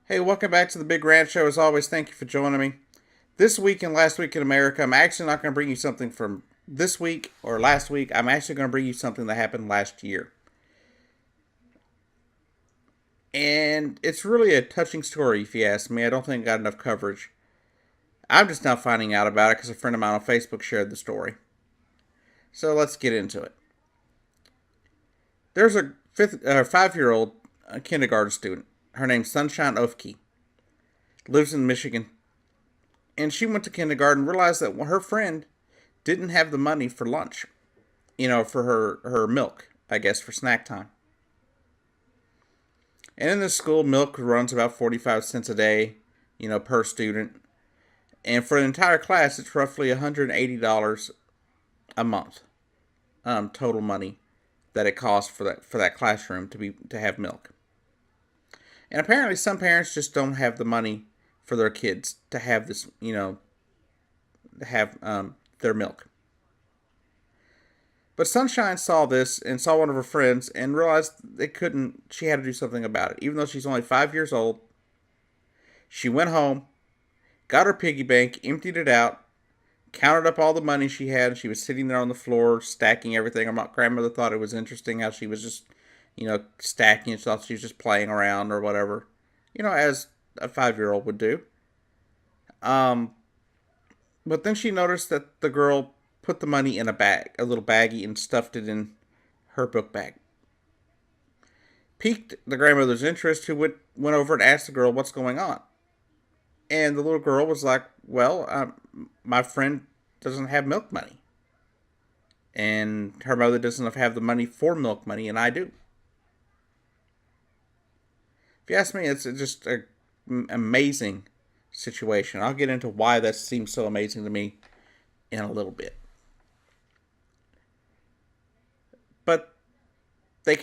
Hey, welcome back to the Big Rant Show. As always, thank you for joining me. This week and last week in America, I'm actually not going to bring you something from this week or last week. I'm actually going to bring you something that happened last year. And it's really a touching story, if you ask me. I don't think it got enough coverage. I'm just now finding out about it because a friend of mine on Facebook shared the story. So let's get into it. There's a 5-year-old kindergarten student. Her name's Sunshine Oelfke. Lives in Michigan. And she went to kindergarten and realized that her friend didn't have the money for lunch, for her milk, I guess, for snack time. And in this school, milk runs about 45 cents a day, per student. And for an entire class, it's roughly $180 a month, total money that it costs for that classroom to have milk. And apparently, some parents just don't have the money for their kids to have this, to have their milk. But Sunshine saw this and saw one of her friends and realized she had to do something about it. Even though she's only 5 years old, she went home, got her piggy bank, emptied it out, counted up all the money she had, and she was sitting there on the floor stacking everything. Her grandmother thought it was interesting how she was just, stacking it. She thought she was just playing around or whatever, as a 5-year-old would do. But then she noticed that the girl put the money in a little baggie, and stuffed it in her book bag. Piqued the grandmother's interest, who went over and asked the girl what's going on. And the little girl was like, well, my friend doesn't have milk money. And her mother doesn't have the money for milk money, and I do. If you ask me, it's just an amazing situation. I'll get into why that seems so amazing to me in a little bit. But she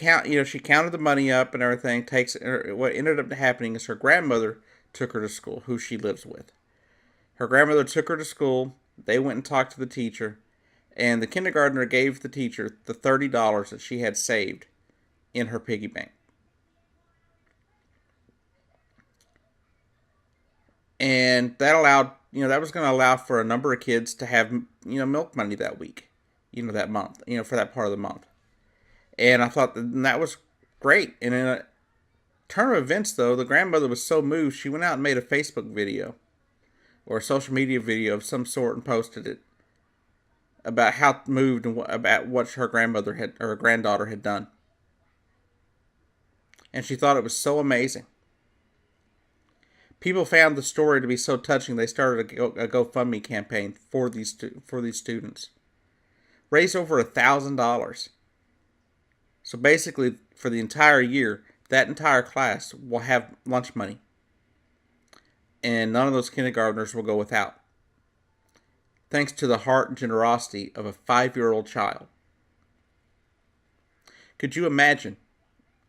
counted the money up and everything. What ended up happening is her grandmother took her to school, who she lives with. Her grandmother took her to school. They went and talked to the teacher, and the kindergartner gave the teacher the $30 that she had saved in her piggy bank. And that was going to allow for a number of kids to have, milk money that week, that month, for that part of the month. And I thought that was great. And in a turn of events, though, the grandmother was so moved, she went out and made a Facebook video or a social media video of some sort and posted it about how moved and about what her granddaughter had done. And she thought it was so amazing. People found the story to be so touching, they started a GoFundMe campaign for these students. Raised over $1,000. So basically, for the entire year, that entire class will have lunch money. And none of those kindergartners will go without. Thanks to the heart and generosity of a 5-year-old child. Could you imagine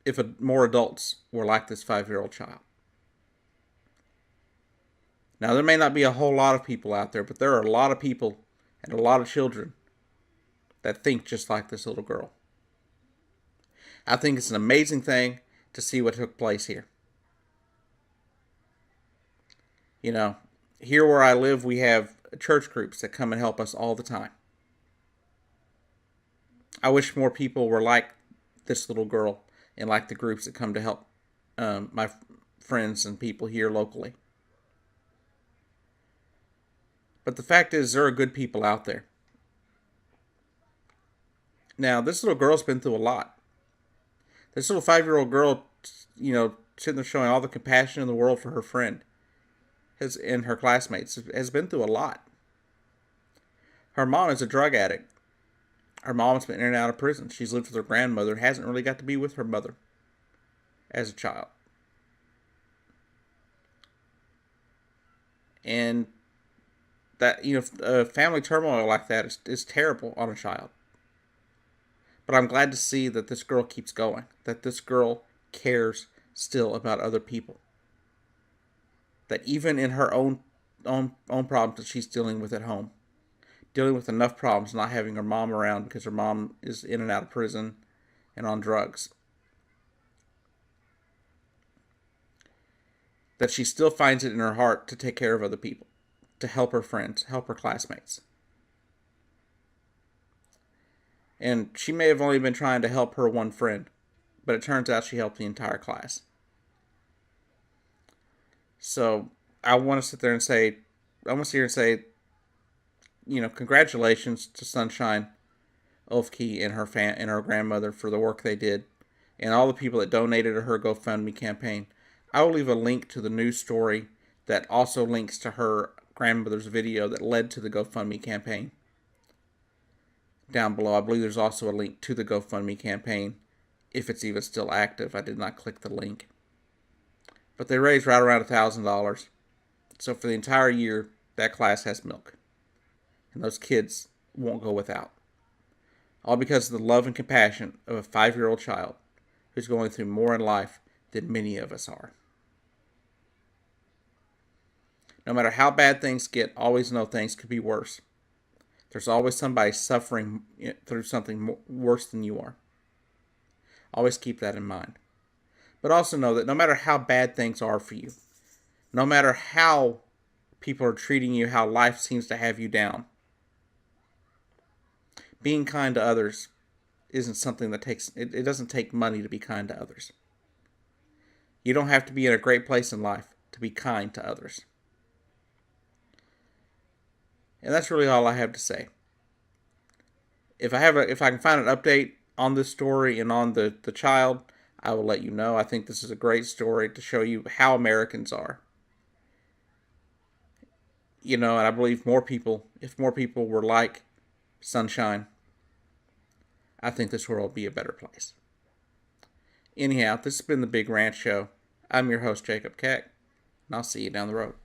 if more adults were like this 5-year-old child? Now, there may not be a whole lot of people out there, but there are a lot of people and a lot of children that think just like this little girl. I think it's an amazing thing to see what took place here. Here where I live, we have church groups that come and help us all the time. I wish more people were like this little girl and like the groups that come to help my friends and people here locally. But the fact is, there are good people out there. Now, this little girl's been through a lot. This little 5-year-old girl, sitting there showing all the compassion in the world for her friend and her classmates, has been through a lot. Her mom is a drug addict. Her mom's been in and out of prison. She's lived with her grandmother, hasn't really got to be with her mother as a child. And that, family turmoil like that is terrible on a child. But I'm glad to see that this girl keeps going, that this girl cares still about other people. That even in her own problems that she's dealing with at home, dealing with enough problems not having her mom around because her mom is in and out of prison and on drugs, that she still finds it in her heart to take care of other people, to help her friends, help her classmates. And she may have only been trying to help her one friend, but it turns out she helped the entire class. So I want to sit there and say, congratulations to Sunshine Oelfke and her grandmother for the work they did, and all the people that donated to her GoFundMe campaign. I will leave a link to the news story that also links to her grandmother's video that led to the GoFundMe campaign down below. I believe there's also a link to the GoFundMe campaign, if it's even still active. I did not click the link. But they raised right around $1,000. So for the entire year, that class has milk. And those kids won't go without. All because of the love and compassion of a 5-year-old child who's going through more in life than many of us are. No matter how bad things get, always know things could be worse. There's always somebody suffering through something worse than you are. Always keep that in mind. But also know that no matter how bad things are for you, no matter how people are treating you, how life seems to have you down, being kind to others isn't something that it doesn't take money to be kind to others. You don't have to be in a great place in life to be kind to others. And that's really all I have to say. If I can find an update on this story and on the child, I will let you know. I think this is a great story to show you how Americans are. And I believe if more people were like Sunshine, I think this world would be a better place. Anyhow, this has been the Big Ranch Show. I'm your host, Jacob Keck, and I'll see you down the road.